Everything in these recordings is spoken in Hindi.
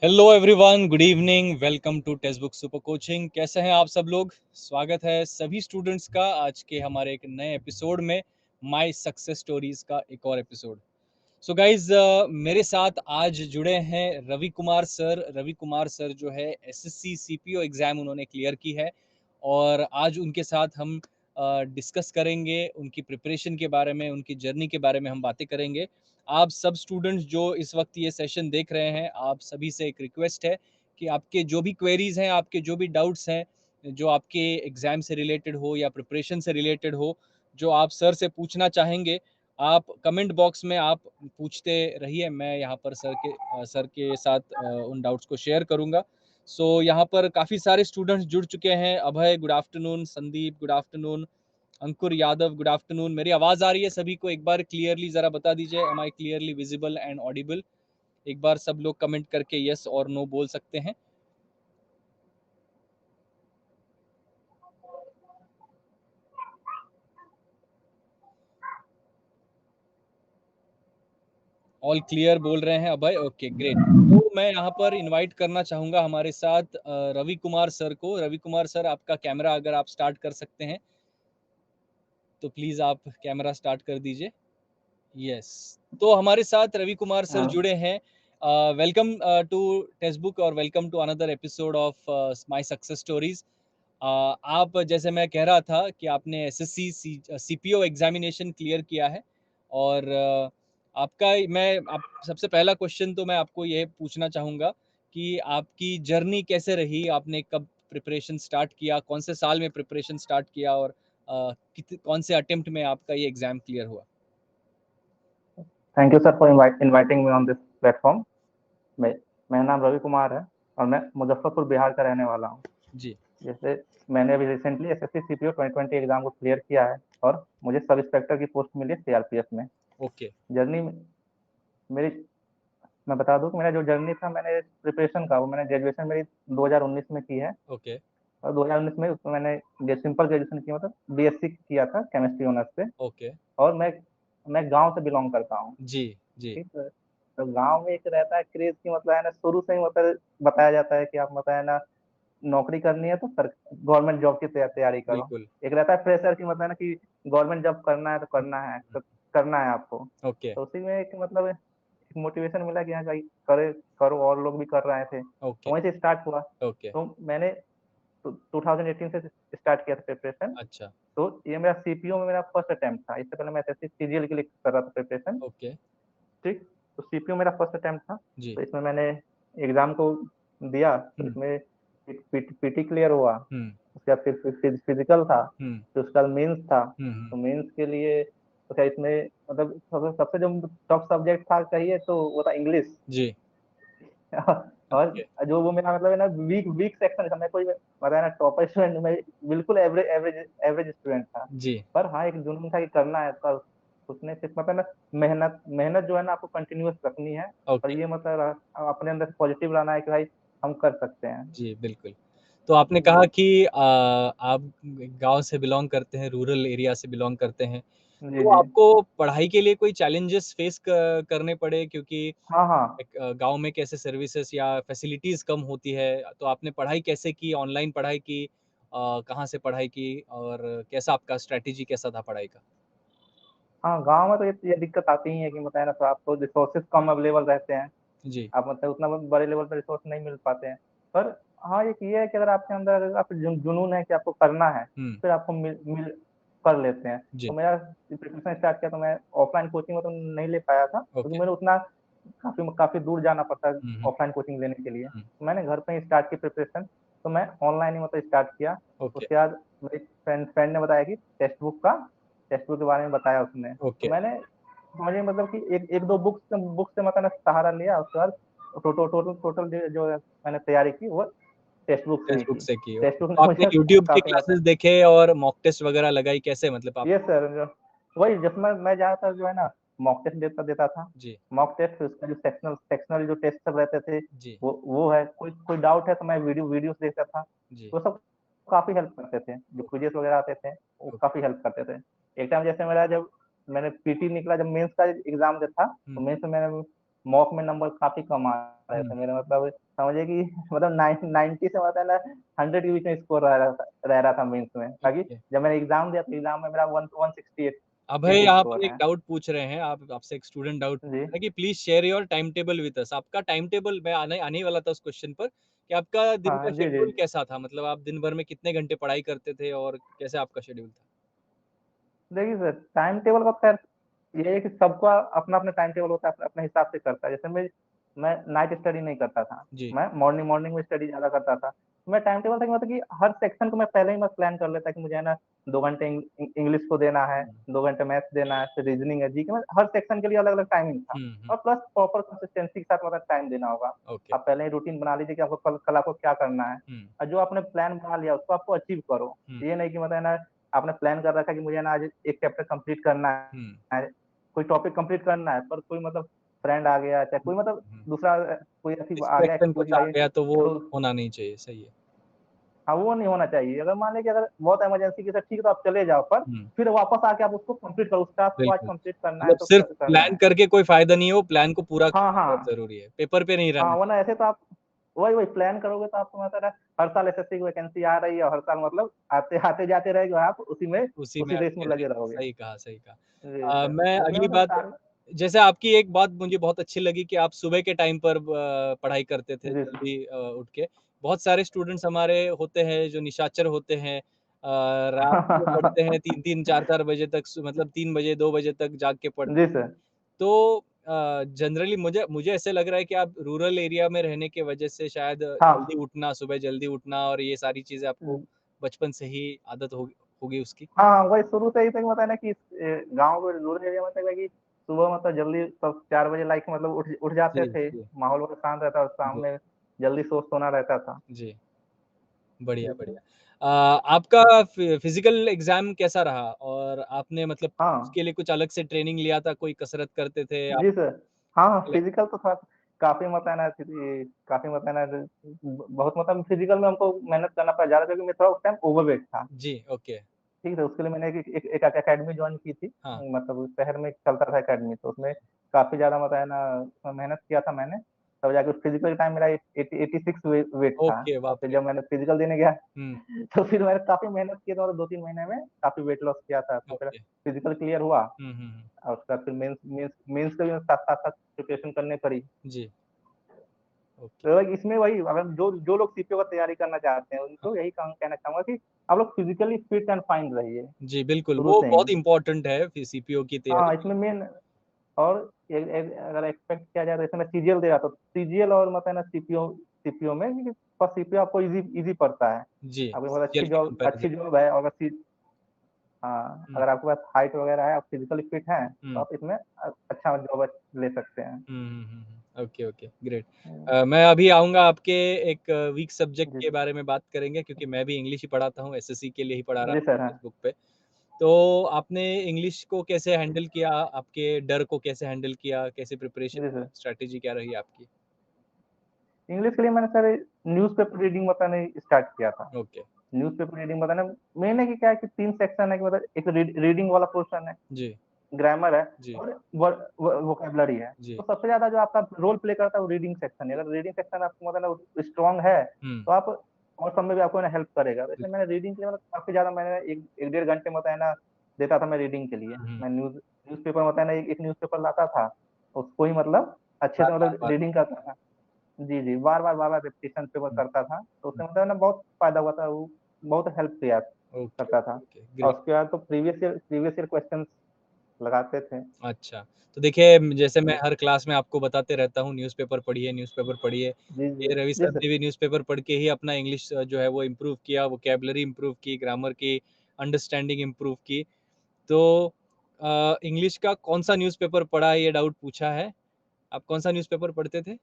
Hello everyone, good evening, welcome to text book super coaching. कैसे हैं आप सब लोग? स्वागत है सभी स्टूडेंट्स का आज के हमारे एक नए एपिसोड में, माय सक्सेस स्टोरीज का एक और एपिसोड। सो गाइज, मेरे साथ आज जुड़े हैं रवि कुमार सर। रवि कुमार सर जो है एसएससी सीपीओ एग्ज़ाम उन्होंने क्लियर की है और आज उनके साथ हम डिस्कस करेंगे उनकी प्रिपरेशन के बारे में, उनकी जर्नी के बारे में हम बातें करेंगे। आप सब स्टूडेंट्स जो इस वक्त ये सेशन देख रहे हैं, आप सभी से एक रिक्वेस्ट है कि आपके जो भी क्वेरीज हैं, आपके जो भी डाउट्स हैं, जो आपके एग्ज़ाम से रिलेटेड हो या प्रिपरेशन से रिलेटेड हो, जो आप सर से पूछना चाहेंगे, आप कमेंट बॉक्स में आप पूछते रहिए। मैं यहाँ पर सर के साथ उन डाउट्स को शेयर करूँगा। सो यहाँ पर काफ़ी सारे स्टूडेंट्स जुड़ चुके हैं। Abhay good afternoon, Sandeep good afternoon, Ankur Yadav good afternoon. मेरी आवाज़ आ रही है सभी को? एक बार क्लियरली ज़रा बता दीजिए, am I clearly visible and audible? एक बार सब लोग कमेंट करके यस और नो बोल सकते हैं। ऑल क्लियर बोल रहे हैं अभय, ओके ग्रेट। तो मैं यहाँ पर इनवाइट करना चाहूँगा हमारे साथ रवि कुमार सर को। रवि कुमार सर, आपका कैमरा अगर आप स्टार्ट कर सकते हैं तो प्लीज़ आप कैमरा स्टार्ट कर दीजिए। यस, तो हमारे साथ रवि कुमार सर हाँ, जुड़े हैं। वेलकम टू टेक्स्ट बुक और welcome to another episode of my success stories. आप, जैसे मैं कह रहा था कि आपने एसएससी सीपीओ एग्जामिनेशन क्लियर किया है और आपका मैं आप सबसे पहला क्वेश्चन तो मैं आपको ये पूछना चाहूँगा कि आपकी जर्नी कैसे रही? आपने कब प्रिपरेशन स्टार्ट किया? कौन से साल में प्रिपरेशन स्टार्ट किया और कौन से अटेम्प्ट में आपका ये एग्ज़ाम क्लियर हुआ? Thank you sir for inviting me on this platform. मैं मेरा नाम रवि कुमार है और मैं मुजफ्फरपुर बिहार का रहने वाला हूँ। जी, जैसे मैंने अभी रिसेंटली एसएससी सीपीओ 2020 एग्जाम को क्लियर किया है और मुझे सब इंस्पेक्टर की पोस्ट मिली है सीआरपीएफ में। ओके, जर्नी मेरी मैं बता दूं कि मेरा जो जर्नी था, मैंने प्रिपरेशन का वो मैंने ग्रेजुएशन मेरी 2019 में की है ओके, और 2019 में उसमें मैंने सिंपल ग्रेजुएशन किया, मतलब बीएससी किया था केमिस्ट्री ऑनर्स से। ओके। और मैं गांव से बिलोंग करता हूँ। जी, जी, ठीक है। तो गाँव में एक रहता है क्रेज कि मतलब है ना, शुरू से ही मतलब बताया जाता है कि आप मतलब है ना, नौकरी करनी है तो सर गवर्नमेंट जॉब की तैयारी करो। बिल्कुल। एक रहता है प्रेशर की मतलब है ना कि गवर्नमेंट जॉब करना है तो करना है, तो करना है आपको। ओके, तो उसी में एक मतलब एक मोटिवेशन मिला कि हाँ भाई करे करो, और लोग भी कर रहे थे तो ओके, वहीं से स्टार्ट हुआ। ओके। तो मैंने 2018 से स्टार्ट किया था प्रिपरेशन। अच्छा, तो ये मेरा सीपीओ में मेरा फर्स्ट अटेम्प्ट था। इससे पहले मैं एसएससी सीजीएल के लिए कर रहा था प्रिपरेशन। ओके। ठीक। तो सीपीयू मेरा फर्स्ट अटेम्प्ट था। जी। तो इसमें मैंने एग्ज़ाम को दिया, तो हुँ, इसमें पीटी क्लियर हुआ। हुँ, उसके बाद फिर फिजिकल था, हुँ, फिर उसके बाद मेंस था। हुँ, हुँ। तो मेंस के लिए तो क्या इसमें मतलब सबसे सबसे जो टफ सब्जेक्ट था कहिए तो वो था इंग्लिश। जी, और ओके, जो वो मेरा मतलब है ना वीक वीक सेक्शन था। मैं कोई पता है ना टॉपर स्टूडेंट, मैं बिल्कुल एवरेज एवरेज एवरेज स्टूडेंट था। जी, पर हाँ, एक जुनून था कि करना है तो उसने सिर्फ मतलब ना मेहनत मेहनत जो है ना आपको कंटिन्यूअस रखनी है। और ओके। ये मतलब अपने अंदर पॉजिटिव लाना है कि भाई हम कर सकते हैं। जी, बिल्कुल। तो आपने कहा जी, कि आप गाँव से बिलॉन्ग करते हैं, रूरल एरिया से बिलॉन्ग करते हैं। जी, तो जी। आपको पढ़ाई के लिए कोई चैलेंजेस फेस क करने पड़े, क्योंकि हाँ, हाँ। एक गाँव में कैसे सर्विसेज़ या फैसिलिटीज़ कम होती है, तो आपने पढ़ाई कैसे की? ऑनलाइन पढ़ाई की? कहाँ से पढ़ाई की और कैसा आपका स्ट्रैटेजी कैसा था पढ़ाई का? हाँ, गाँव में तो ये दिक्कत आती ही है कि मतलब है ना, तो आपको रिसोर्सेज़ कम अवेलेबल रहते हैं। जी, आप मतलब उतना बड़े लेवल पे रिसोर्स नहीं मिल पाते हैं। पर हाँ, एक ये है कि अगर आपके अंदर अगर आप जुनून है कि आपको करना है, हुँ, फिर आपको मिल मिल कर लेते हैं। तो जी, मेरा प्रिपरेशन स्टार्ट किया तो मैं ऑफलाइन कोचिंग में तो नहीं ले पाया था, क्योंकि ओके। मेरे उतना काफ़ी काफ़ी दूर जाना पड़ता है हुँ, हुँ, ऑफलाइन कोचिंग लेने के लिए। हुँ, तो मैंने घर पे ही स्टार्ट की प्रिपरेशन। तो मैं ऑनलाइन ही मतलब स्टार्ट किया। ओके, उसके बाद मेरे फ्रेंड ने बताया कि टेक्स्ट बुक के बारे में बताया उसने। तो ओके। मैंने मुझे मतलब कि एक एक 2 बुक से मतलब सहारा लिया। उसके बाद टोटल टोटल जो मैंने तैयारी की वो टेक्स्ट बुक से ही टेक्स्ट बुक की। से की, टेक्स्ट ओके। बुक तो ने आपने मुझे यूट्यूब के काफ़ी क्लासेस मतलब देखे और मॉक टेस्ट वगैरह लगाई, कैसे मतलब आप? ये सर जो वही जब मैं ज़्यादातर जो है ना मॉक टेस्ट देता देता था। जी, मॉक टेस्ट, फिर उसका जो सेक्शनल जो टेस्ट सब रहते थे, जी, वो है। कोई कोई डाउट है तो मैं वीडियोज़ देखता था। जी, वो सब काफ़ी हेल्प करते थे। जो ओके, क्विज़ेज़ वगैरह आते थे, वो ओके। काफ़ी हेल्प करते थे। एक टाइम जब मैंने पीटी निकला, जब मेंस का एग्ज़ाम था, हुँ, तो हुँ। मेंस में मैंने मॉक में नंबर काफ़ी कम आ रहे थे हुँ, मेरे, मतलब समझिए कि मतलब 90 से मतलब ना 100 के बीच में स्कोर रह रहा था मेंस में। ताकि ओके। जब मैंने एग्ज़ाम दिया तो एग्ज़ाम में मेरा 168 अभय, आप स्कोर एक है। डाउट पूछ रहे हैं, आप आपसे एक स्टूडेंट डाउट पूछ जी। रहा है कि please share your time table with us. आपका टाइम टेबल, मैं आने आने ही वाला था उस क्वेश्चन पर, कि आपका दिन हाँ, का जी, जी। शेड्यूल कैसा था? मतलब आप दिन भर में कितने घंटे पढ़ाई करते थे और कैसे आपका शेड्यूल था? देखिए सर, टाइम टेबल का खैर ये है कि सबका अपना-अपना टाइम टेबल होता है, अपने-अपने हिसाब से करता है। जैसे मैं नाइट स्टडी नहीं करता था, जी। मैं मॉर्निंग मॉर्निंग में स्टडी ज़्यादा करता था। मैं टाइम टेबल था कि मतलब कि हर सेक्शन को मैं पहले ही मैं प्लान कर लेता कि मुझे है ना 2 घंटे इंग्लिश को देना है, हुँ, 2 घंटे मैथ्स देना है, फिर रीज़निंग है, जीके में हर सेक्शन के लिए अलग-अलग टाइमिंग था। हुँ, हुँ। और प्लस प्रॉपर कंसिस्टेंसी के साथ मतलब टाइम देना होगा। ओके। आप पहले ही रूटीन बना लीजिए कि आपको कल आपको क्या करना है, हुँ, और जो आपने प्लान बना लिया उसको आपको अचीव करो। हुँ, ये नहीं कि मतलब है ना आपने प्लान कर रखा है कि मुझे ना आज एक चैप्टर कंप्लीट करना हुँ, है, कोई टॉपिक कंप्लीट करना है, पर कोई मतलब फ्रेंड आ गया, चाहे हुँ, कोई मतलब हुँ। दूसरा कोई ऐसी आ गया डिस्ट्रैक्शन एक्सक्यूज़ कुछ आ भाई गया तो वो चलो। होना नहीं चाहिए, सही है। हाँ, वो नहीं होना चाहिए। अगर मान लें कि अगर बहुत इमरजेंसी की, तो ठीक है तो आप चले जाओ, पर हुँ, फिर वापस आके आप उसको कंप्लीट करो, उस टास्क को आज बिल्कुल। कंप्लीट करना है मतलब तो सिर्फ़ करना प्लान है। करके कोई फ़ायदा नहीं है, वो प्लान को पूरा हाँ, करना बहुत हाँ। ज़रूरी है। पेपर पे नहीं रहना हाँ, वरना चाहिए। ऐसे तो आप वही प्लान करोगे तो आपको मतलब हर साल एसएससी की वैकेंसी आ रही है, और हर साल मतलब आते-जाते रहेंगे, आप उसी में उसी रेस में अटके लगे रहेंगे, रहोगे। सही कहा, सही कहा। जी सर, मैं इसमें अगली मतलब बात, जैसे आपकी एक बात मुझे बहुत अच्छी लगी कि आप सुबह के टाइम पर पढ़ाई करते थे जी सर। जल्दी उठ के। बहुत सारे स्टूडेंट्स हमारे होते हैं जो निशाचर होते हैं, रात में पढ़ते हैं 3-3 4-4 बजे तक, मतलब 3 बजे 2 बजे तक जाग के जी पढ़ते हैं। सर। तो जनरली मुझे मुझे ऐसे लग रहा है कि आप रूरल एरिया में रहने की वजह से शायद हाँ। जल्दी उठना, सुबह जल्दी उठना और ये सारी चीज़ें आपको बचपन से ही आदत होगी होगी उसकी। हाँ, वही शुरू से ही तक मतलब है ना कि गाँव में रूरल एरिया में मतलब है कि सुबह मतलब जल्दी सब 4 बजे लाइक मतलब उठ जाते जी, थे, जी, माहौल वगैरह शांत रहता और शाम जी, में जल्दी सोना रहता था। जी। बढ़िया, जी सर। बढ़िया। आपका फिज़िकल एग्ज़ाम कैसा रहा? और आपने मतलब हाँ, उसके लिए कुछ अलग से ट्रेनिंग लिया था, कोई कसरत करते थे आप? जी सर। हाँ, हाँ, फिज़िकल तो थोड़ा काफ़ी मतलब है ना काफ़ी मतलब है ना बहुत मतलब फिज़िकल में हमको मेहनत करना पड़ा ज़्यादा, क्योंकि मैं थोड़ा उस टाइम ओवरवेट था। जी, ओके। ठीक है, उसके लिए मैंने एक अकेडमी जॉइन की थी। हाँ, मतलब उस शहर में चलता था अकेडमी, तो उसमें काफ़ी ज़्यादा मतलब है ना उसमें मेहनत किया था मैंने, तब जाके फिज़िकल टाइम मेरा 86 वेट था। ओके, और बाप फिर रे! जब मैंने फिज़िकल देने गया हुँ, तो फिर मैंने काफ़ी मेहनत की, तो 2-3 महीने में काफ़ी वेट लॉस किया था। तो फिर ओके। फिज़िकल क्लियर हुआ, हुँ, हुँ, हुँ। और उसके बाद फिर मेंस का भी साथ-साथ प्रिपरेशन करनी पड़ी। जी, ओके। तो इसमें वही, अगर जो जो लोग सीपीओ का तैयारी करना चाहते हैं, हाँ, उनको यही कहना चाहूँगा कि आप लोग फिज़िकली फिट एंड फाइन रहिए, जी, बिल्कुल, शुरू वो से ही। बहुत इम्पोर्टेंट है सीपीओ की तैयारी हाँ, के इसमें लिए। मेन और अगर एक्सपेक्ट किया जाए तो इसमें सीजीएल दे रहा, तो सीजीएल और मतलब है ना सीपीओ में, क्योंकि सीपीओ आपको ईज़ी ईज़ी पड़ता है। जी, आपके पास सीजीएल के अच्छी कंपैरिज़न में। जॉब है, और अगर हाँ, हुँ, अगर आपके पास हाइट वगैरह है, आप फिज़िकली फिट हैं, तो हुँ। आप इसमें अच्छा जॉब ले सकते हैं। हुँ, हुँ, हुँ, हुँ। Okay, okay, great. हुँ, मैं अभी आऊँगा आपके एक वीक सब्जेक्ट जी, के बारे में बात करेंगे, क्योंकि मैं भी इंग्लिश ही पढ़ाता हूँ, एसएससी के लिए ही पढ़ा रहा जी हूँ सर, हाँ। टेक्स्ट बुक पे। तो आपने इंग्लिश को कैसे हैंडल किया? आपके डर को कैसे हैंडल किया? कैसे प्रिपरेशन जी हुई? सर। स्ट्रैटेजी क्या रही आपकी? इंग्लिश के लिए मैंने सर न्यूज़पेपर रीडिंग बताने स्टार्ट किया था। ओके, न्यूज़पेपर रीडिंग बताना मेन है कि क्या है कि 3 सेक्शन है, कि मतलब एक रीडिंग वाला पोर्शन है, जी, ग्रामर है, जी, और वोकैब्युलरी है। जी। तो सबसे ज़्यादा जो आपका रोल प्ले करता है वो रीडिंग सेक्शन है। अगर रीडिंग सेक्शन आपको मतलब स्ट्रॉन्ग है, हुँ, तो आप और सब में भी आपको ना हेल्प करेगा। तो इसलिए बिल्कुल। मैंने रीडिंग के लिए मतलब काफ़ी ज़्यादा मैंने 1 डेढ़ घंटे मतलब है ना देता था मैं रीडिंग के लिए। हुँ, हुँ। मैं न्यूज़पेपर होता है ना, एक न्यूज़पेपर लाता था, उसको ही मतलब अच्छे से बार-बार, मतलब बार-बार। रीडिंग करता था। जी, जी, बार-बार रिपीटिशन पे वो हुँ, करता था, तो हुँ। उससे मतलब ना बहुत फ़ायदा हुआ था, वो बहुत हेल्प किया ओके, करता ओके, था। ओके, और ग्रेट। उसके बाद तो प्रीवियस ईयर क्वेश्चन्स लगाते थे। अच्छा, तो देखिए जैसे मैं जी, हर क्लास में आपको बताते रहता हूँ न्यूज़पेपर पढ़िए, न्यूज़पेपर पढ़िए। जी, जी। ये रवि जी सर सर। ने भी न्यूज़पेपर पढ़ के ही अपना इंग्लिश जो है वो इम्प्रूव किया, वोकैब्युलरी इम्प्रूव की, ग्रामर की अंडरस्टैंडिंग इम्प्रूव की। तो इंग्लिश का कौन-सा न्यूज़पेपर पढ़ा है ये डाउट पूछा है। आप कौन-सा न्यूज़पेपर पढ़ते थे?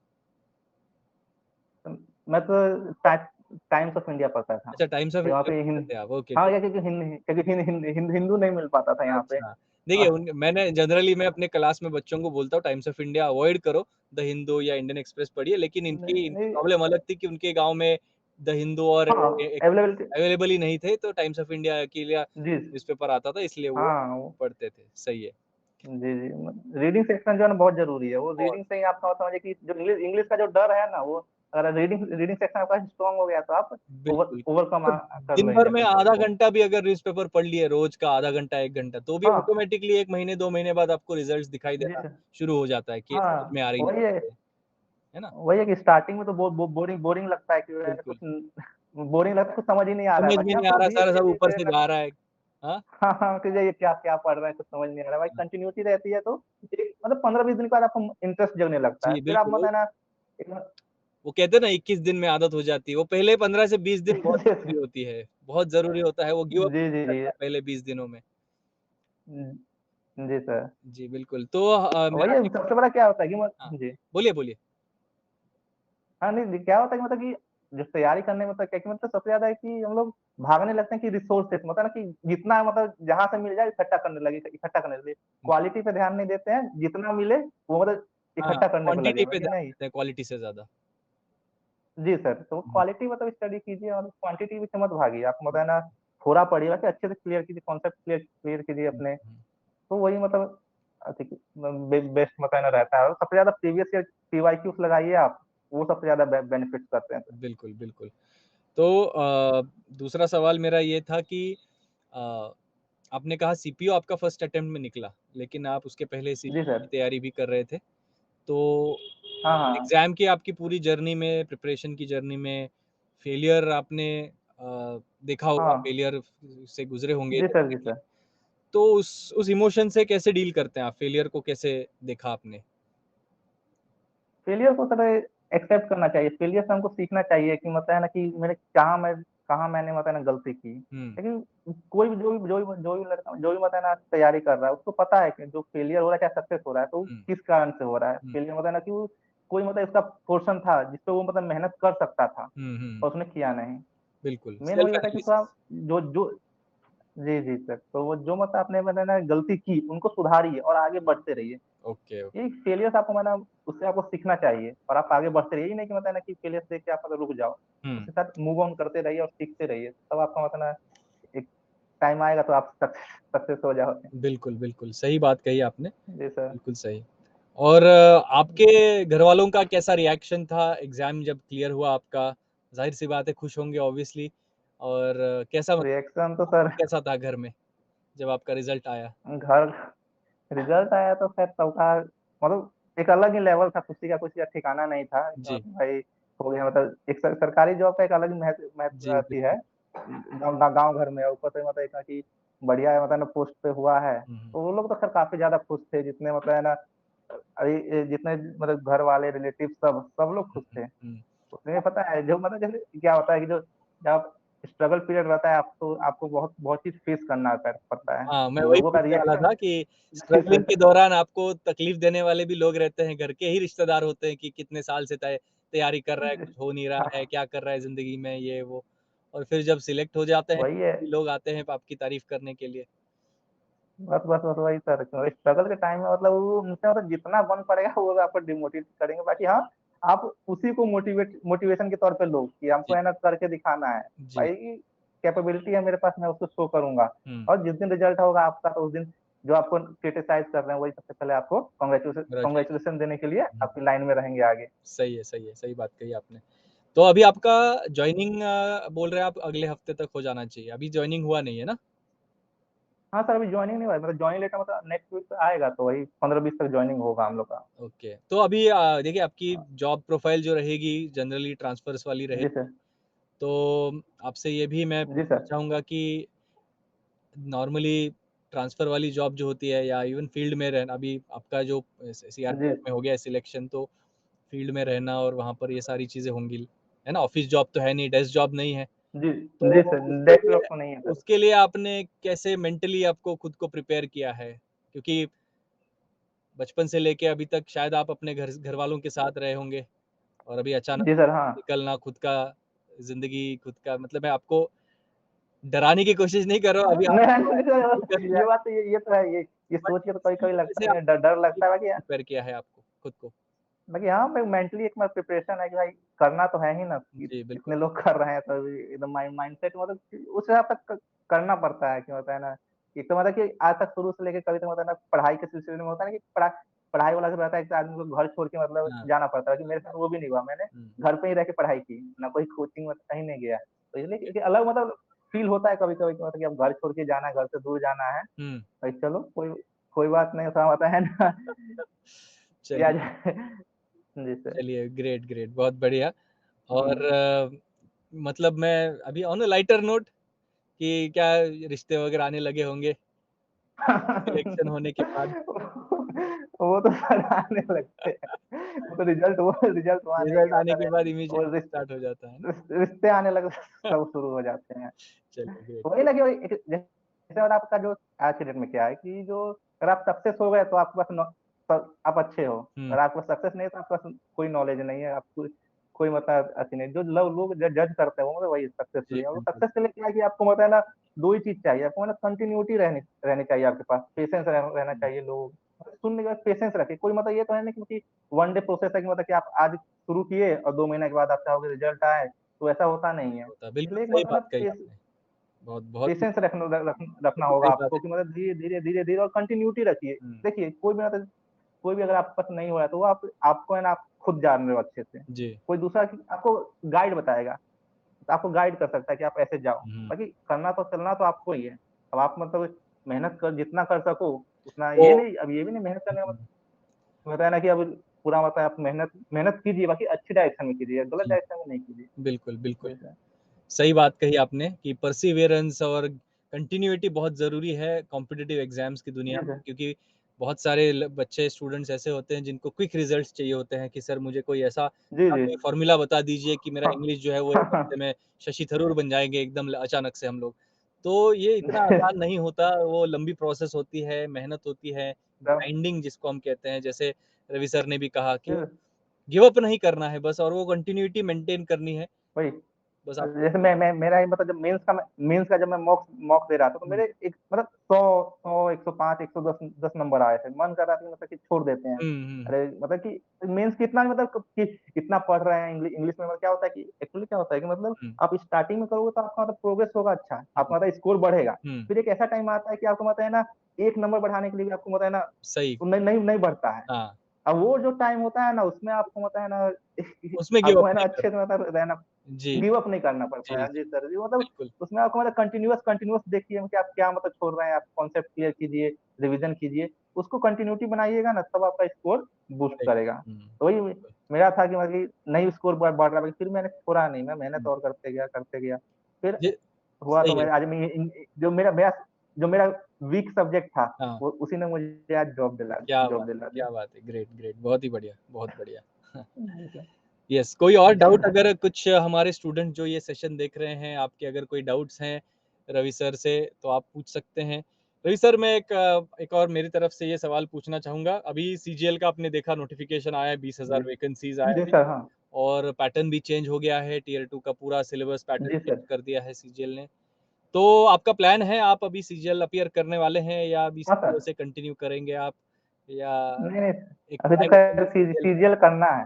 मैं तो टाइम्स ऑफ इंडिया पढ़ता था। अच्छा, टाइम्स ऑफ तो यहाँ इंडिया पे पढ़ते थे आप, ओके। हाँ, या क्योंकि हिंदू नहीं मिल पाता था यहाँ पे। अच्छा, देखिए और मैंने जनरली मैं अपने क्लास में बच्चों को बोलता हूँ टाइम्स ऑफ इंडिया अवॉइड करो, द हिंदू या इंडियन एक्सप्रेस पढ़िए, लेकिन इनकी इनकी नहीं, प्रॉब्लम अलग थी कि उनके गाँव में द हिंदू और हाँ, अवेलेबिलिटी। अवेलेबल ही नहीं थे, तो टाइम्स ऑफ इंडिया के लिए जी, न्यूज़पेपर आता था, इसलिए वो हाँ, पढ़ते थे, सही है। जी, जी। रीडिंग सेक्शन जो है ना बहुत ज़रूरी है। वो बहुत रीडिंग से ही आप समझिए कि जो इंग्लिश इंग्लिश का जो डर है ना, वो अगर रीडिंग रीडिंग सेक्शन आपका स्ट्रॉन्ग हो गया तो आप बिल्कुल। ओवरकम तो कर दिन भर लेंगे में अपने डर आधा को। घंटा भी अगर न्यूज़पेपर पढ़ लिए रोज़ का आधा घंटा, 1 घंटा तो भी हाँ, ऑटोमैटिकली 1 महीने, 2 महीने बाद आपको रिज़ल्ट्स दिखाई जी देना सर। शुरू हो जाता है कि ये समझ हाँ, में आ रही है वही है चीज़ें, है ना? वही है कि स्टार्टिंग में तो बोरिंग बोरिंग लगता है कि जो है ना कुछ बिल्कुल। बोरिंग लगता है, कुछ समझ ही नहीं आ रहा है। समझ बाकी में आप नहीं आ तो रहा सारा सब ऊपर धीरे-धीरे से ना जा रहा है। हाँ? हाँ, हाँ, कि ये क्या क्या पढ़ रहे हैं कुछ समझ नहीं आ रहा है। भाई हाँ। कंटिन्यूटी रहती है तो एक मतलब 15-20 दिन के बाद आपको इंटरेस्ट जगने लगता है। जी, फिर आप बिल्कुल। मतलब है ना एक वो कहते हैं ना 21 दिन में आदत हो जाती है, वो पहले 15 से 20 दिन बहुत ज़रूरी होती है। बहुत ज़रूरी होता है, वो गिव अप जी, नहीं जी, जी। करना पहले 20 दिनों में। जी सर। जी, बिल्कुल। तो वही मेरा है एक सबसे बड़ा क्या होता है कि हाँ, जी। बोलिए, बोलिए। हाँ, नहीं क्या होता है कि मतलब कि जो तैयारी करने में होता है क्या कि मतलब सबसे ज़्यादा है कि हम लोग भागने लगते हैं कि रिसोर्सेस मतलब ना कि जितना मतलब जहाँ से मिल जाए इकट्ठा करने लगे। क्वालिटी पे ध्यान नहीं देते हैं, जितना मिले वो मतलब हाँ, इकट्ठा करने पे लगे क्वांटिटी हुए पे हैं कि ध्यान नहीं? देते हैं क्वालिटी से ज़्यादा। जी सर, तो हुँ, क्वालिटी मतलब स्टडी कीजिए और क्वांटिटी पे मत भागिए। आप मतलब है ना थोड़ा पढ़िएगा कि अच्छे से क्लियर कीजिए, कॉन्सेप्ट क्लियर क्लियर कीजिए हुँ, अपने। हुँ। तो वही मतलब बेस्ट मतलब है ना रहता है और सबसे ज़्यादा प्रीवियस ईयर पीवाईक्यूज़ लगाइए आप, वो सबसे ज़्यादा बेनिफिट्स करते हैं। बिल्कुल, बिल्कुल। तो दूसरा सवाल मेरा ये था कि अ, आपने कहा सीपीयू आपका फर्स्ट अटेम्प्ट में निकला, लेकिन आप उसके पहले जी सीपीयू की सर। तैयारी भी कर रहे थे। तो हाँ, हाँ। एग्ज़ाम की आपकी पूरी जर्नी में, प्रिपरेशन की जर्नी में फेलियर आपने देखा होगा, हाँ। फेलियर से गुज़रे होंगे जी सर, जी डेफ़िनेटली। सर। तो उस इमोशन से कैसे डील करते हैं आप? फेलियर को कैसे देखा आपने? फेलियर को सर एक्सेप्ट करना चाहिए। फेलियर से हमको सीखना चाहिए कि मतलब है ना कि कहाँ मैंने मतलब है ना गलती की। हुँ, लेकिन कोई भी जो भी लड़का जो भी मतलब है ना तैयारी कर रहा है, उसको पता है कि जो फेलियर हो रहा है, चाहे सक्सेस हो रहा है, तो वो हुँ, किस कारण से हो रहा है। हुँ, फेलियर मतलब है ना कि वो कोई मतलब इसका पोर्शन था, जिस पे वो मतलब मेहनत कर सकता था हुँ, हुँ। और उसने किया नहीं। बिल्कुल, मेन वही सेल्फ होता है कि थोड़ा एनालिसिस। जो जो जी, जी सर। तो वो जो मतलब आपने मतलब ना गलती की, उनको सुधारिए और आगे बढ़ते रहिए। ओके, ये फेलियर्स आपको मतलब उससे आपको सीखना चाहिए और आप आगे बढ़ते रहिए। ये नहीं कि मतलब है ना कि फेलियर्स देख के आप मतलब रुक जाओ। हुँ, उसके साथ मूव ऑन करते रहिए और सीखते रहिए। तब आपका मतलब ना एक टाइम आएगा तो आप सक्सेस हो जाओगे। बिल्कुल, बिल्कुल, सही बात कही आपने, जी सर। बिल्कुल सही। और आपके घरवालों का कैसा रिएक्शन था एग्ज़ाम जब क्लियर हुआ आपका? ज़ाहिर-सी बात है खुश होंगे ऑब्वियसली और कैसा रिएक्शन तो माहौल सर कैसा था घर में, जब आपका रिज़ल्ट आया? घर रिज़ल्ट आया तो खैर सबका मतलब एक अलग ही लेवल था, किसी का ठिकाना नहीं था। जी, भाई हो गया मतलब एक सरकारी जॉब का एक अलग महत्व महत्व जी, रहती है। बिल्कुल। गाँव घर में ऊपर से मतलब इतना कि बढ़िया मतलब ना पोस्ट पे हुआ है। हुँ, हुँ, तो वो लोग तो खैर काफ़ी ज़्यादा खुश थे जितने मतलब है ना जितने मतलब घर वाले रिलेटिव सब लोग हुँ, खुश हुँ, थे। हुँ। उसमें पता है जो मतलब जैसे क्या होता है कि जो जब स्ट्रगल पीरियड रहता है आपको बहुत बहुत चीज़ फेस करना पड़ता है। हाँ, मैं वही लोगों का पूछने वाला रिएक्शन था कि जी स्ट्रगलिंग के सर। दौरान आपको तकलीफ देने वाले भी लोग रहते हैं, घर के ही रिश्तेदार होते हैं कि कितने साल से तैयारी कर रहा है, कुछ हो नहीं रहा है, हाँ, क्या कर रहा है ज़िंदगी में ये वो। और फिर जब सिलेक्ट हो जाते हैं, वही है। लोग आते हैं आपकी तारीफ़ करने के लिए। बस वही सर स्ट्रगल के टाइम में मतलब वो उनसे मतलब जितना बन पड़ेगा वो आपको डिमोटिवेट करेंगे। बाकी हाँ, आप उसी को मोटिवेशन के तौर पे लो कि हमको जी, है ना करके दिखाना है। जी। भाई कैपेबिलिटी है मेरे पास मैं उसको शो करूँगा हुँ, और जिस दिन रिजल्ट होगा आपका तो उस दिन जो आपको क्रिटिसाइज़ कर रहे हैं वही सबसे पहले आपको कांग्रेचुलेशन। कांग्रेचुलेशन देने के लिए हुँ, आपकी लाइन में रहेंगे आगे। सही है, सही बात कही आपने। तो अभी आपका जॉइनिंग बोल रहे हैं आप अगले हफ्ते तक हो जाना चाहिए, अभी जॉइनिंग हुआ नहीं है ना? हाँ सर, अभी जॉइनिंग नहीं हुआ है मतलब जॉइनिंग लेटर मतलब नेक्स्ट वीक आएगा तो वही 15-20 तक जॉइनिंग होगा हम लोग का। ओके, तो अभी देखिए आपकी जॉब प्रोफ़ाइल जो रहेगी जनरली ट्रांसफ़र्स वाली जी रहेगी। सर। तो आपसे ये भी मैं जी पूछना सर। चाहूँगा कि नॉर्मली ट्रांसफ़र वाली जॉब जो होती है या इवन फ़ील्ड में रहना अभी आपका जो जी। सीआरपीएफ़ में हो गया है सिलेक्शन तो फ़ील्ड में रहना और वहाँ पर ये सारी चीज़ें होंगी, है ना? ऑफ़िस जॉब तो है नहीं, डेस्क जॉब नहीं है। जी, तो जी सर, डेस्क जॉब तो नहीं है सर। उसके लिए आपने कैसे मेंटली आपको खुद को प्रिपेयर किया है? क्योंकि बचपन से लेके अभी तक शायद आप अपने घरवालों के साथ रहे होंगे और अभी अचानक जी सर, हाँ। निकलना खुद का ज़िंदगी खुद का मतलब मैं आपको डराने की कोशिश नहीं कर रहा हूँ, हाँ, अभी नहीं, आपको नहीं एक्चुअली कर सर लिया ये है, बात तो ये तो है ये बट सोच के तो स्टिल कभी-कभी लगता कैसे है डर डर आपने लगता है बाकी प्रिपेयर किया है आपको खुद को? बाकी हाँ, मैं मेंटली एक मेरा प्रिपरेशन है कि भाई करना तो है ही ना, इ जी, बिल्कुल। इतने लोग कर रहे हैं तो एकदम माइंडसेट मतलब कि उस हिसाब तक करना पड़ता है कि होता है ना, एक तो मतलब कि आज तक शुरू से लेके कभी तक मतलब ना पढ़ाई के सिलसिले में होता है ना कि पढ़ाई वाला जो रहता है कि आदमी को घर छोड़ के मतलब हाँ। जाना पड़ता है, कि मेरे साथ वो भी नहीं हुआ। मैंने हुँ, घर पे ही रह के पढ़ाई की, ना कोई कोचिंग में कहीं नहीं गया। तो इसलिए एक अलग मतलब फ़ील होता है कभी-कभी कि मतलब कि अब घर छोड़ के जाना है, घर से दूर जाना है। हुँ। भाई चलो कोई कोई बात नहीं, ऐसा होता है ना। किया चलिए, जाए। जी सर। चलिए ग्रेट, ग्रेट बहुत बढ़िया और हुँ। मतलब मैं अभी ऑन अ लाइटर नोट कि क्या रिश्ते वगैरह आने लगे होंगे सिलेक्शन होने के बाद? वो तो सर आने लगते हैं। वो तो रिज़ल्ट वो आने के रिज़ल्ट बाद आने के सारे बाद वो इमीडिएटली स्टार्ट हो जाता है ना? रिश्ते आने लगे, सब शुरू हो जाते हैं। चलिए ग्रेट। वही ना कि वही एक जैसे और आपका जो आज के डेट में क्या है कि जो अगर आप सक्सेस हो गए तो आपके पास आप अच्छे हो। हुँ, अगर आपको सक्सेस नहीं है तो आपके पास कोई नॉलेज नहीं है, आपको कोई मतलब अथी नहीं। जो लोग जज करते हैं वो मतलब वही सक्सेसफुल जी है। और बिल्कुल। सक्सेस के लिए क्या है कि आपको मतलब है ना 2 ही चीज़ चाहिए, आपको मतलब कंटिन्यूटी रहनी रहनी चाहिए आपके पास, पेशेंस रहना हुँ, चाहिए लोग सुनने के बाद पेशेंस रखें। कोई मतलब ये तो है नहीं कि वन डे प्रोसेस है कि मतलब कि आप आज शुरू किए और 2 महीने के बाद आप चाहोगे रिजल्ट आए, तो ऐसा होता नहीं है। होता बिल्कुल इसलिए एक सही मतलब ना बात कही आपने। बहुत बहुत ही पेशेंस रखना बहुत ही होगा सही बात आपको है। कि मतलब धीरे-धीरे और कंटिन्यूटी रखिए। हुँ, देखिए कोई भी अगर आपके पास नहीं हो रहा है तो वो आपको है ना आप खुद जान रहे हो अच्छे से। जी। कोई दूसरा आपको गाइड बताएगा, तो आपको गाइड कर सकता है कि आप ऐसे जाओ। हुँ, बाकी करना तो चलना तो आपको ही है। अब आप मतलब मेहनत कर जितना कर सको उतना तो ये नहीं अब ये भी नहीं मेहनत करने का हुँ, मतलब होता है ना कि अब पूरा मतलब आप मेहनत मेहनत कीजिए बाकी अच्छी डायरेक्शन में कीजिए, गलत जी, डायरेक्शन में नहीं कीजिए। बिल्कुल, बिल्कुल। जैसे सही बात कही आपने कि परसिवियरेंस और कंटिन्यूटी बहुत ज़रूरी है कॉम्पिटिटिव एग्ज़ाम्स की दुनिया जी में सर। क्योंकि बहुत सारे बच्चे स्टूडेंट्स ऐसे होते हैं जिनको क्विक रिजल्ट्स चाहिए होते हैं कि सर मुझे कोई ऐसा जी, जी। कोई फ़ॉर्मूला बता दीजिए कि मेरा हाँ। इंग्लिश जो है वो 1 हफ्ते में शशि थरूर बन जाएँगे एकदम अचानक से हम लोग। तो ये इतना आसान नहीं होता, वो लंबी प्रोसेस होती है, मेहनत होती है, तब ग्राइंडिंग जिसको हम कहते हैं जैसे रवि सर ने भी कहा कि फिर गिव अप नहीं करना है बस और वो कंटिन्यूटी मेंटेन करनी है। वही बस आपको जैसे मैं मेरा ही मतलब जब मेंस का जब मैं मॉक मॉक दे रहा था, तो हुँ, मेरे एक मतलब 100, 105, 110 10 नंबर आए थे। मन कर रहा था कि मतलब कि छोड़ देते हैं। हुँ, हुँ, अरे मतलब कि मेंस कितना मतलब कि इतना पढ़ रहे हैं इंग्लिश में मतलब क्या होता है कि एक्चुअली क्या होता है कि मतलब हुँ, आप स्टार्टिंग में करोगे तो आपका मतलब प्रोग्रेस होगा अच्छा, हुँ, आपका मतलब स्कोर बढ़ेगा। हुँ, फिर एक ऐसा टाइम आता है कि आपको मतलब है ना 1 नंबर बढ़ाने के लिए भी आपको मतलब है ना सही नहीं नहीं नहीं बढ़ता है। हाँ, अब वो जो टाइम होता है ना उसमें आपको मतलब है ना उसमें गिव आपको अप है ना नहीं अच्छे करना। से मतलब रहना जी, गिव अप नहीं करना पड़ता जी, है। जी, जी सर, जी मतलब बिल्कुल, उसमें आपको मतलब कंटीन्यूअस देखिए कि आप क्या मतलब छोड़ रहे हैं, आप कॉन्सेप्ट क्लियर कीजिए, रिवीजन कीजिए, उसको कंटिन्यूटी बनाइएगा ना तब आपका स्कोर बूस्ट सही करेगा। हुँ, तो वही बिल्कुल, मेरा था कि मतलब कि नहीं स्कोर बढ़ रहा है, फिर मैंने छोड़ा नहीं, मैं मेहनत हुँ, और करते गया। फिर जी, हुआ तो सही है, मैं आज मैं जो मेरा जो मेरा वीक सब्जेक्ट था, हाँ, वो उसी ने मुझे आज जॉब दिला दी। क्या बात है, ग्रेट, ग्रेट, बहुत ही बढ़िया, बहुत बढ़िया। जी सर। यस, कोई और डाउट अगर कुछ हमारे स्टूडेंट जो ये सेशन देख रहे हैं, आपके अगर कोई डाउट्स हैं रवि सर से, तो आप पूछ सकते हैं। रवि सर मैं एक और मेरी तरफ से ये सवाल पूछना चाहूँगा, अभी सीजीएल का आपने देखा नोटिफ़िकेशन आया है, जी। 20,000 वैकेंसीज़ आए जी हैं सर, हाँ। और पैटर्न भी चेंज हो गया है, टियर 2 का पूरा सिलेबस पैटर्न जी चेंज सर। कर दिया है सीजीएल ने। तो आपका प्लान है, आप अभी सीजीएल अपीयर करने वाले हैं या अभी हाँ सीजीएल सर। से कंटिन्यू करेंगे आप या नहीं, नहीं, एक अभी तो प्लान है कि खैर सीजीएल में सीजीएल करना है।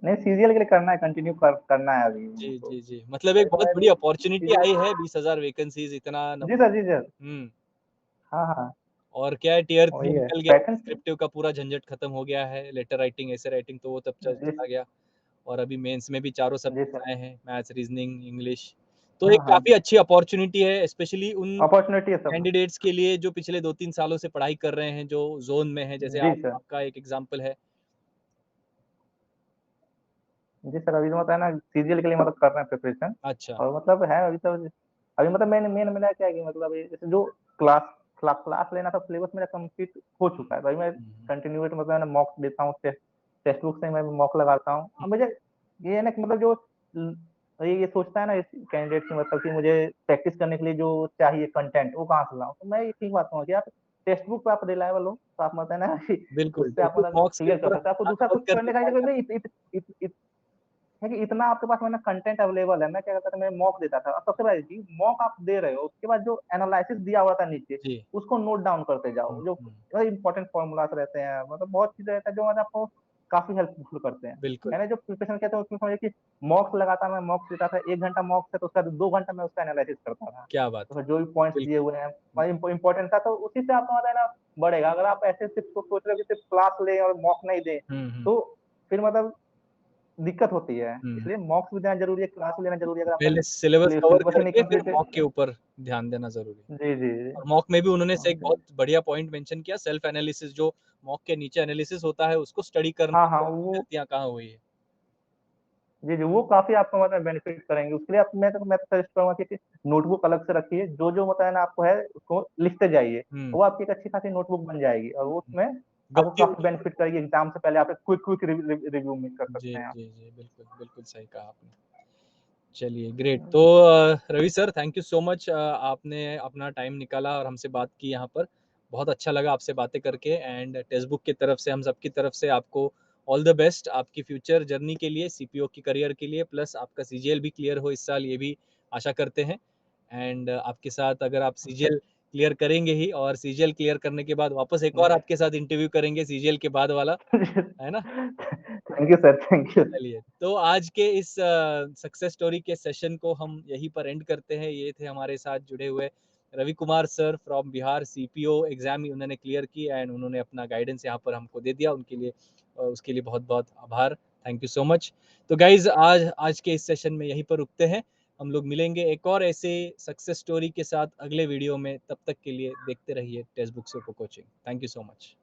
नहीं सीजीएल के लिए करना है, कंटिन्यू करना है अभी जी, हमको। जी, जी। मतलब एक तो बहुत मैं बड़ी भी अपॉर्च्युनिटी सीजीएल आई है 20,000 वैकेंसीज़ इतना जी नंबर सर, जी सर। हुँ, हाँ, हाँ, और क्या है टियर 3 वही है। निकल गया, पैटर्न डिस्क्रिप्टिव का पूरा झंझट खत्म हो गया है, लेटर राइटिंग, एसे राइटिंग तो वो तब जी, चला गया और अभी मेंस में भी चारों जी सब्जेक्ट्स सर। आए हैं, मैथ्स, रीज़निंग, इंग्लिश। तो एक हाँ, हाँ। काफ़ी अच्छी अपॉर्च्युनिटी है स्पेशली उन अपॉर्च्युनिटी है सब। कैंडिडेट्स के लिए जो पिछले 2-3 सालों से पढ़ाई कर रहे हैं, जो ज़ोन में हैं, जैसे जी आप सर। आपका एक एग्ज़ाम्पल है। जी सर, अभी तो मतलब है ना सीजीएल के लिए मतलब कर रहे हैं प्रिपरेशन अच्छा। और मतलब है अभी मतलब मैंने मेन मेरा क्या है कि मतलब ये जैसे जो क्लास लेना था सिलेबस मेरा कंप्लीट हो चुका है। तो अभी मैं हुँ, हुँ, कंटिन्यूटी मतलब है ना मॉक देता हूँ, टेक्स्ट बुक से मैं मॉक लगाता हूँ। हुँ, अब मुझे ये है ना कि मतलब जो ये सोचता है ना इस कैंडिडेट की मतलब कि मुझे प्रैक्टिस करने के लिए जो चाहिए कंटेंट वो कहाँ से लाऊँ? तो मैं एक ही बात कहूँगा कि आप टेक्स्ट बुक पे आप रिलायबल हो, तो आप मतलब है ना कि बिल्कुल, उससे आप टेक्स्ट बुक मतलब मॉक्स के क्लियर कर ऊपर सकते हैं। आपको दूसरा आधारित कुछ कर करने का देता है नहीं ना। है है कि इतना आपके पास मतलब कंटेंट अवेलेबल है। मैं क्या करता था मैं मॉक देता था। अब सबसे बड़ी चीज़ मॉक आप दे रहे हो, उसके बाद जो एनालिसिस दिया हुआ था नीचे, जी। उसको नोट डाउन करते हुँ, जाओ। जो हुँ, इंपोर्टेंट फ़ॉर्मूलाज़ रहते हैं, मतलब बहुत चीज़ें रहता है जो मतलब आपको काफ़ी हेल्पफुल करते हैं। बिल्कुल, मैंने जो प्रिपरेशन किया था उसमें समझिए कि मॉक्स लगाता मैं मॉक्स देता था, 1 घंटा मॉक्स है तो उसका 2 घंटा मैं उसका एनालिसिस करता था। क्या बात तो है! फिर जो भी पॉइंट्स दिए बिल्कुल, हुए हैं और इम्पोर्टेंट था तो उसी से आपका मतलब है ना बढ़ेगा। अगर आप ऐसे सिर्फ़ सोच रहे हो कि सिर्फ़ क्लास लें और मॉक नहीं दें, हुँ, हुँ, तो फिर मतलब दिक्कत होती है। हुँ। इसलिए मॉक्स भी देना ज़रूरी है, क्लास भी लेना ज़रूरी है। अगर आपका पहले सिलेबस कवर सिलेबस ही नहीं करके फिर कंप्लीट है मॉक के ऊपर ध्यान देना ज़रूरी है। जी, जी, जी। और मॉक में भी उन्होंने हाँ, एक बहुत बढ़िया पॉइंट मेंशन किया, सेल्फ एनालिसिस जो मॉक के नीचे एनालिसिस होता है, उसको स्टडी करना हाँ, हाँ, कि आपकी वो गलतियाँ कहाँ हुई है। जी, जी, वो काफ़ी आपको मतलब बेनिफिट करेंगे। उसके लिए आप मैं तो सजेस्ट करूँगा कि नोटबुक अलग से रखिए, जो-जो मतलब है ना आपको है, उसको लिखते जाइए। हुँ, वो आपकी एक अच्छी खासी नोटबुक बन जाएगी और वो हुँ। उसमें आपको गलतियों काफ़ी की बेनिफिट करेगी। एग्ज़ाम से पहले आप एक क्विक क्विक रिव्यू में कर जी, सकते हैं आप। जी, जी, बिल्कुल, बिल्कुल सही कहा आपने। चलिए ग्रेट। हुँ, तो Ravi sir thank you so much आपने अपना टाइम निकाला और हमसे बात की यहाँ पर। बहुत अच्छा लगा आपसे बातें करके एंड टेक्स्ट बुक की तरफ से हम सबकी तरफ से आपको ऑल द बेस्ट आपकी फ्यूचर जर्नी के लिए, सीपीओ की करियर के लिए प्लस आपका सीजीएल भी क्लियर हो इस साल ये भी आशा करते हैं। एंड आपके साथ अगर आप सीजीएल क्लियर करेंगे ही और सीजीएल क्लियर करने के बाद वापस एक और आपके साथ इंटरव्यू करेंगे सीजीएल के बाद वाला, है ना? Thank you sir, thank you. चलिए, तो आज के इस सक्सेस स्टोरी के सेशन को हम यहीं पर एंड करते हैं। ये थे हमारे साथ जुड़े हुए Ravi Kumar sir from Bihar CPO exam उन्होंने क्लियर की एंड उन्होंने अपना गाइडेंस यहाँ पर हमको दे दिया। उनके लिए उसके लिए बहुत-बहुत आभार। Thank you so much. तो गाइज़ आज आज के इस सेशन में यहीं पर रुकते हैं। हम लोग मिलेंगे एक और ऐसे सक्सेस स्टोरी के साथ अगले वीडियो में। तब तक के लिए देखते रहिए text book super coaching. Thank you so much.